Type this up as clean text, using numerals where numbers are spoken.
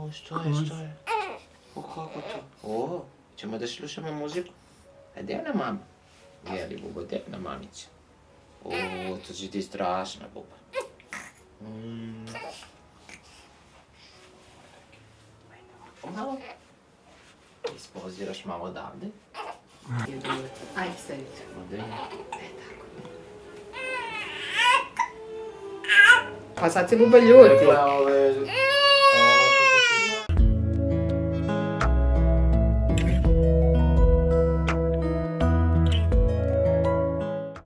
O, što je? O, kako to? O, ćemo da slušamo muziku? A gdje je ona mama? Jeli, Bubo, gdje je ona mamića? O, to će ti strašna, Bubo. Malo. Ispoziraš malo odavde. Ajde, sedite. Ovdje. Pa sad se Buba ljuti. Rekla je